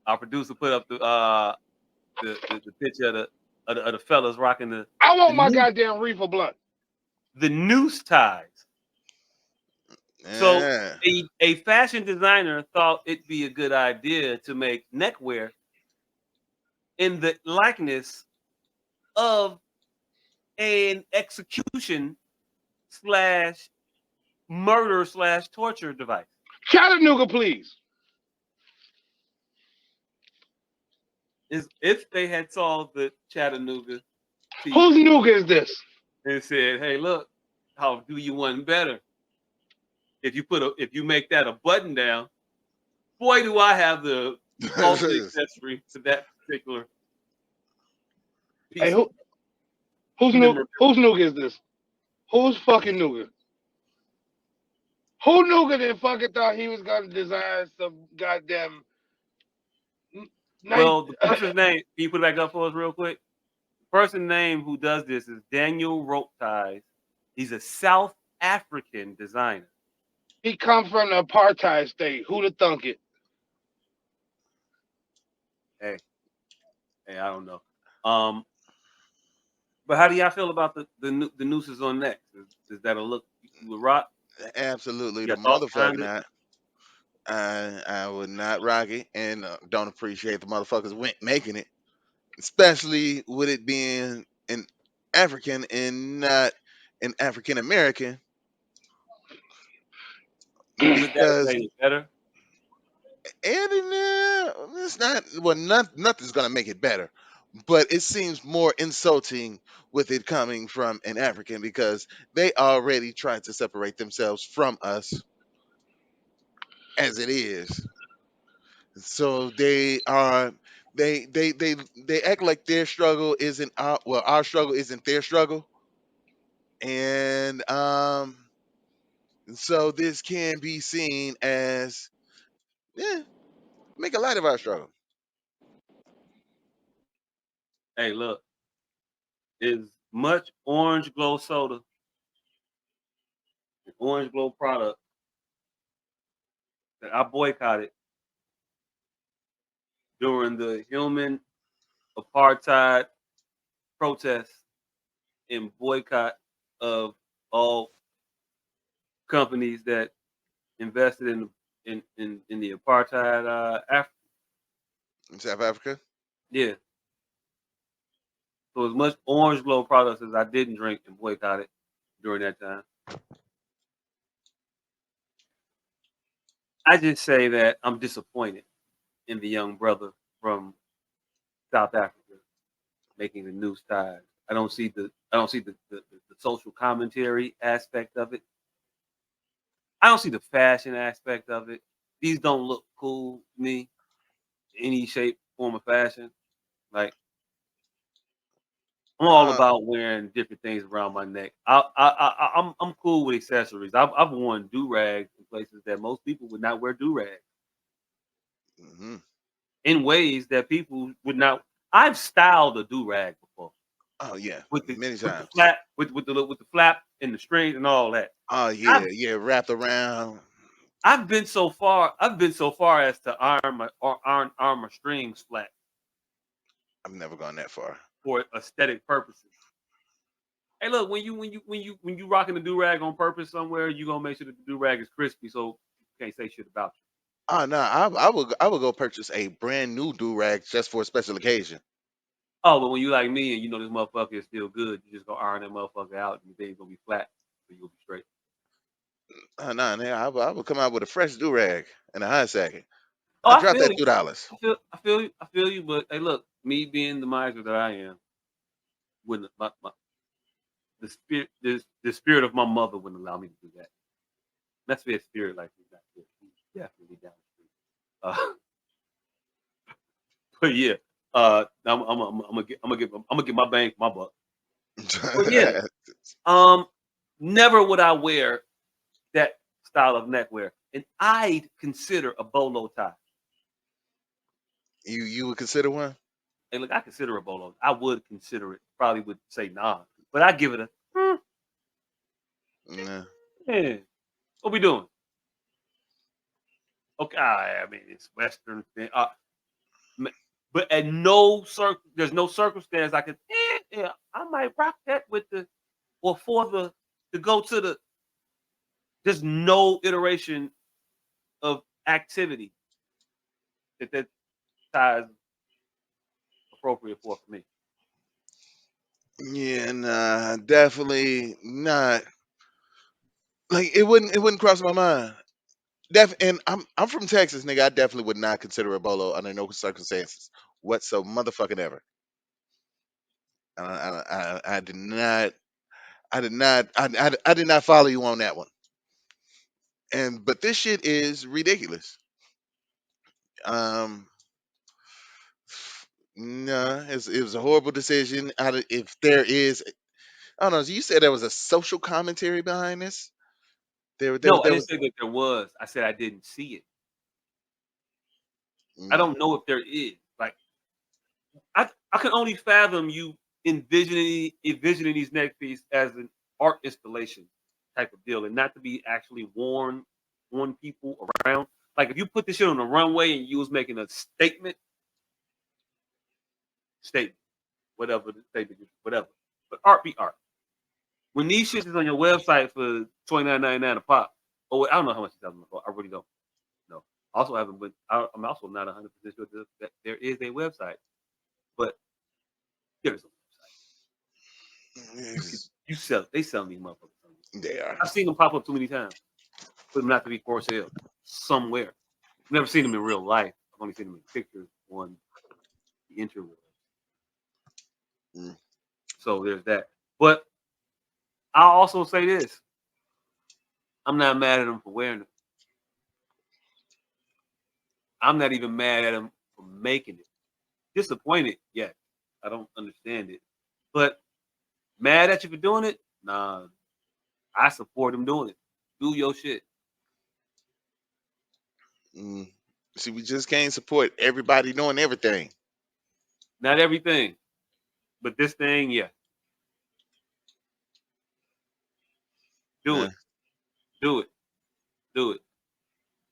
Our producer put up the picture of the fellas rocking I the want my noose goddamn reefer blunt. the noose ties. So Yeah. a fashion designer thought it'd be a good idea to make neckwear in the likeness of an execution slash murder slash torture device. Chattanooga, please. Is if they had saw the Chattanooga piece Whose nougat is this? and said, "Hey, look, I'll do you one better. If you make that a button down, boy, do I have the ultimate accessory to that particular Hey, piece of memorabilia." whose nougat is this? Whose fucking nougat? Who nougat and fucking thought he was gonna design some goddamn night? Well, the person's name, can you put it back up for us real quick? The person's name who does this is Daniel Rope Ties. He's a South African designer. He come from the apartheid state. Who'd have thunk it? Hey, hey, I don't know. Um, but how do y'all feel about the nooses on necks? Is that a look you would rock? Absolutely, You the got thoughts motherfucker behind it? not. I would not rock it, and don't appreciate the motherfuckers making it, especially with it being an African and not an African American, Would that have because made it better? and it's not well, nothing's gonna make it better, but it seems more insulting with it coming from an African because they already tried to separate themselves from us as it is. So they act like their struggle isn't our struggle isn't their struggle, and so this can be seen as, yeah, make a light of our struggle. Hey, look, is much orange glow soda and orange glow product that I boycotted during the human apartheid protests and boycott of all companies that invested in the apartheid Africa. In South Africa. Yeah. So as much orange glow products as I didn't drink and boycotted during that time, I just say that I'm disappointed in the young brother from South Africa making the news ties. I don't see the social commentary aspect of it. I don't see the fashion aspect of it. These don't look cool to me in any shape, form, of fashion. Like I'm all Uh, about wearing different things around my neck. I'm cool with accessories. I've worn do rags in places that most people would not wear do rags mhm. in ways that people would not. I've styled a do rag before Oh yeah, with many the times. flap with the flap and the strings and all that. Oh I've yeah, yeah, wrapped around. I've been so far. I've been so far as to iron my strings flat I've never gone that far. for aesthetic purposes. Hey, look, when you rocking the do rag on purpose somewhere, you gonna make sure that the do rag is crispy, so you can't say shit about you. Oh no, I would go purchase a brand new do rag just for a special occasion. Oh, but when you like me and you know this motherfucker is still good, you just go iron that motherfucker out, and your day's gonna be flat, so you gonna be straight. Oh no, man, I would come out with a fresh do rag and a hot second. Oh, I I dropped feel that you. $2. I feel you. But hey, look, me being the miser that I am, wouldn't the spirit of my mother wouldn't allow me to do that. That's a spirit like he's not here. He's definitely down the street. But yeah, I'm gonna get my bang for my buck. But yeah, um, never would I wear that style of neckwear, and I'd consider a bolo tie. You would consider one? And look, I consider a bolo. I would consider it. Probably would say nah, but I give it a. Nah. Yeah. What we doing? Okay, I mean it's Western thing. But there's no circumstance I could. Yeah, I might rock that with the or for the to go to the. There's no iteration of activity that size appropriate for me. Yeah, nah, definitely not. Like it wouldn't cross my mind. And I'm from Texas, nigga. I definitely would not consider a bolo under no circumstances whatsoever, motherfucking ever. I did not, I did not follow you on that one. And but this shit is ridiculous. Um, nah, it was a horrible decision. If there is, I don't know. You said there was a social commentary behind this. No, I There didn't was. say that there was. I said I didn't see it. I Mm, don't know if there is. Like I can only fathom you envisioning these neck pieces as an art installation type of deal, and not to be actually worn on people around. Like if you put this shit on the runway and you was making a statement, whatever the statement, whatever. But art be art. When these shits is on your website for $29.99 a pop, oh, I don't know how much it's selling for. I really don't know. Also, I haven't been. I'm also not 100% sure that there is a website, but there's a website. You sell. They sell these motherfuckers. they are. I've seen them pop up too many times for them not to be for sale somewhere. Never seen them in real life. I've only seen them in pictures on the interweb. Mm, So there's that. But I'll also say this: I'm not mad at them for wearing it. I'm not even mad at them for making it. Disappointed, yes. I don't understand it. But mad at you for doing it? Nah. I support them doing it. Do your shit. mm. See, we just can't support everybody doing everything. Not everything. But this thing, yeah. Do Uh, it. Do it. Do it.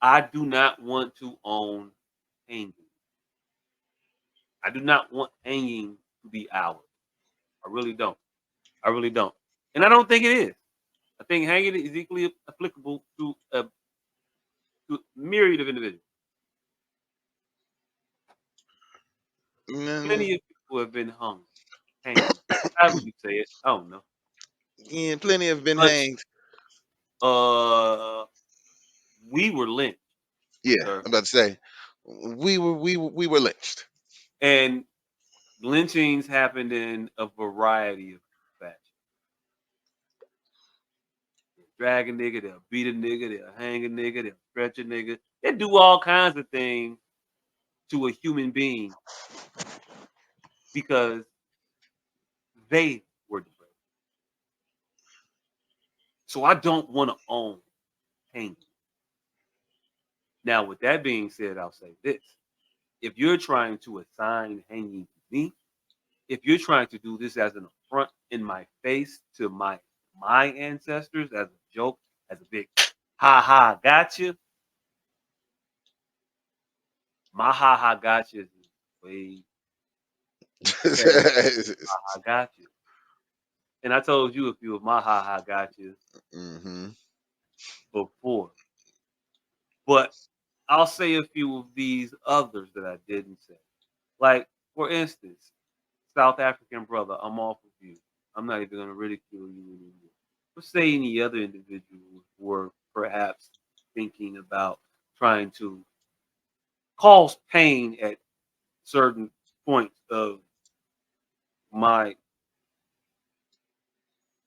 I do not want to own hanging. I do not want hanging to be ours. I really don't. I really don't. And I don't think it is. I think hanging is equally applicable to a myriad of individuals. mm, Plenty of people have been hanged. However you say it, I don't know. yeah, plenty have been But hanged. uh, we were lynched, Yeah, sir, I'm about to say we were lynched. and lynchings happened in a variety of fashions. They'll drag a nigga, they'll beat a nigga, they'll hang a nigga, they'll stretch a nigga. They do all kinds of things to a human being because they were degraded. So I don't want to own hanging. Now, with that being said, I'll say this. If you're trying to assign hanging to me, if you're trying to do this as an affront in my face to my ancestors as a joke, as a big ha ha gotcha, my ha ha gotcha is way petty. Ha ha gotcha. And I told you a few of my ha ha gotchas hmm before. But I'll say a few of these others that I didn't say. Like, for instance, South African brother, I'm off of you. I'm not even going to ridicule you anymore. Let's say any other individuals were perhaps thinking about trying to cause pain at certain points of my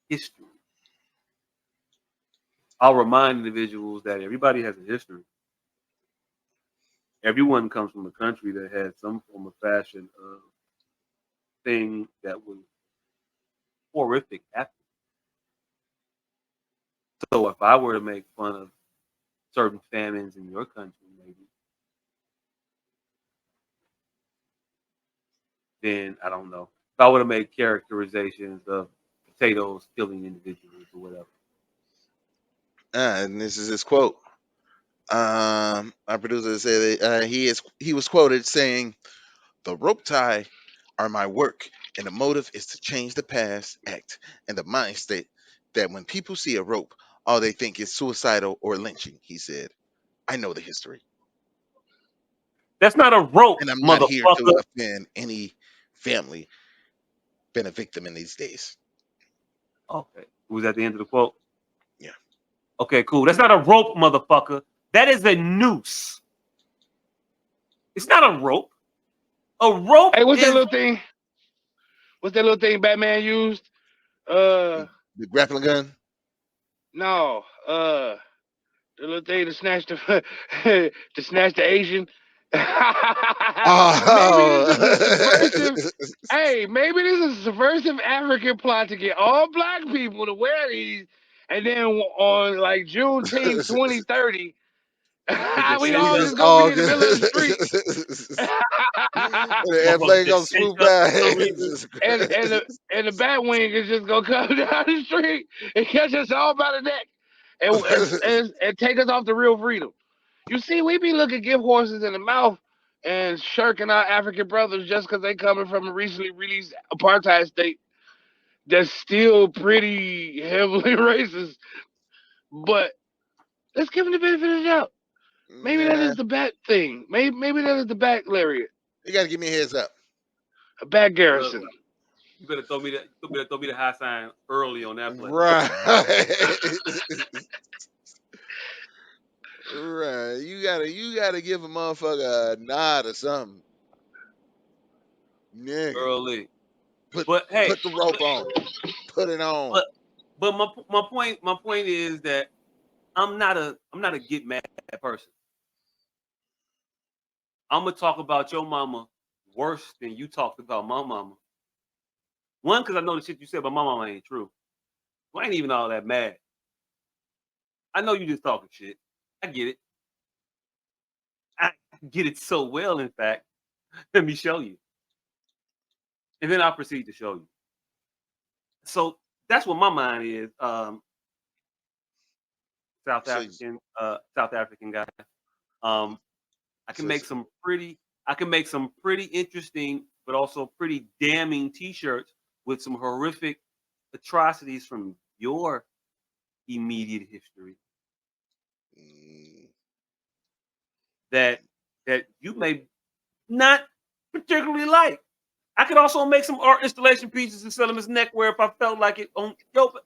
history. I'll remind individuals that everybody has a history. Everyone comes from a country that had some form of fashion of thing that was horrific happen. So if I were to make fun of certain famines in your country, maybe, then I don't know. If I were to make characterizations of potatoes killing individuals or whatever. and this is his quote. Our producer said that, he was quoted saying, The rope tie are my work, and the motive is to change the past act and the mind state that when people see a rope, all they think is suicidal or lynching, he said. I know the history, That's not a rope, and I'm not here to motherfucker. offend any family been a victim in these days. Okay. Was that the end of the quote? Yeah. Okay, cool. That's not a rope, motherfucker. That is a noose. It's not a rope. A rope Hey, what's that is little thing? What's that little thing Batman used? The grappling gun. No. The little thing to snatch the to snatch the Asian. Maybe this is a subversive. Oh. Hey, maybe this is a subversive African plot to get all black people to wear these, and then on like Juneteenth 2030, they just we send all us Just just gonna all be in the good. middle of the street. And the motherfuckers airplane just gonna sent swoop us by. for no reason. and and the and the bat wing is just gonna come down the street and catch us all by the neck and take us off to real freedom. You see, we be looking give horses in the mouth and shirking our African brothers just because they coming from a recently released apartheid state that's still pretty heavily racist. But let's give them the benefit of the doubt. Maybe that Nah, is the bat thing. Maybe that is the bat lariat, you gotta give me a heads up. a bat Look, garrison. you better throw me that. You better throw me the high sign early on that play. Right. Right. You gotta give a motherfucker a nod or something. Nigga. Early. Put But hey, put the rope on. Put it on. but but my point is that I'm not a get mad person. I'm gonna talk about your mama worse than you talked about my mama. One, because I know the shit you said about my mama ain't true. So I ain't even all that mad. I know you just talking shit. I get it. I get it so well, in fact. Let me show you. And then I'll proceed to show you. So that's what my mind is. So South African guy. Um, I can so make some pretty interesting, but also pretty damning T-shirts with some horrific atrocities from your immediate history mm, that you may not particularly like. I could also make some art installation pieces and sell them as neckwear if I felt like it. On yo, but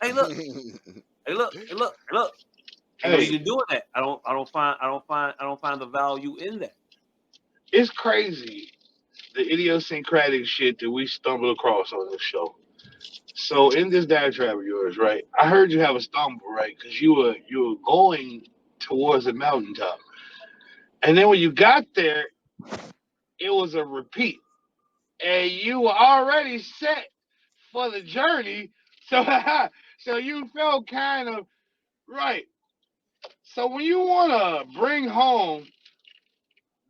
hey, look, hey, look, hey, look, hey, look. Ain't no need Hey, in doing that. I don't find the value in that. it's crazy the idiosyncratic shit that we stumble across on this show. So in this diatribe of yours, right? I heard you have a stumble, right? Because you were going towards a mountaintop, and then when you got there, it was a repeat, and you were already set for the journey. So so you felt kind of right. So when you want to bring home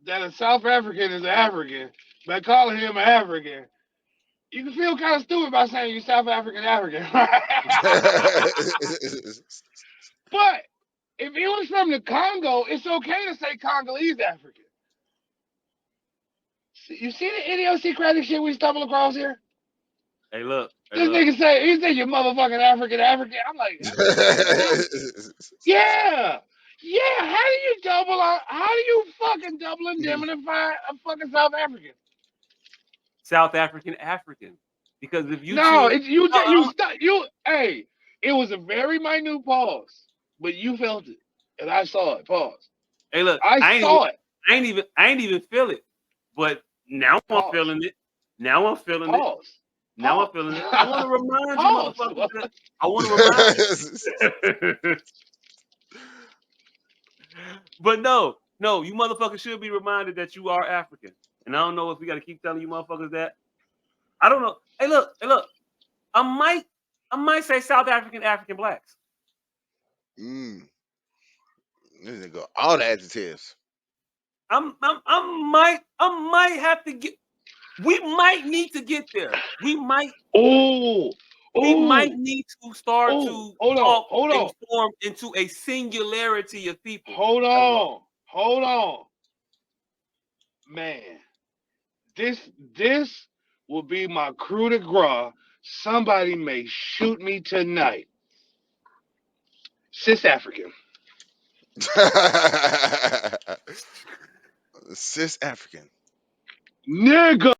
that a South African is an African by calling him an African, you can feel kind of stupid by saying you're South African African. But if he was from the Congo, it's okay to say Congolese African. You see the idiosyncratic shit we stumble across here? Hey, look, hey, This look. nigga say he said you motherfucking African. I'm like, yeah, yeah. How do you fucking double indemnify a fucking South African? South African African. Because if you No, choose, it's you. uh, You I'm, stop. You hey, it was a very minute pause, but you felt it, and I saw it. Pause. hey, look, I saw it. I ain't even feel it. But now I'm Pause. feeling it. Now I'm feeling it. Pause. Now I'm Pause. feeling it. I want to remind you, Pause. motherfuckers, that I want to remind you. But no, you motherfuckers should be reminded that you are African. And I don't know if we got to keep telling you motherfuckers that. I don't know. Hey, look. I might, I might say South African blacks. mm, this nigga, all the adjectives. I might have to get. We might need to get there. Oh, We might oh, need to start oh. to Hold on. talk Hold and on. form into a singularity of people. Hold As well. on. Hold on. Man, This will be my coup de grace. Somebody may shoot me tonight. Cis African. Cis African. Nigga.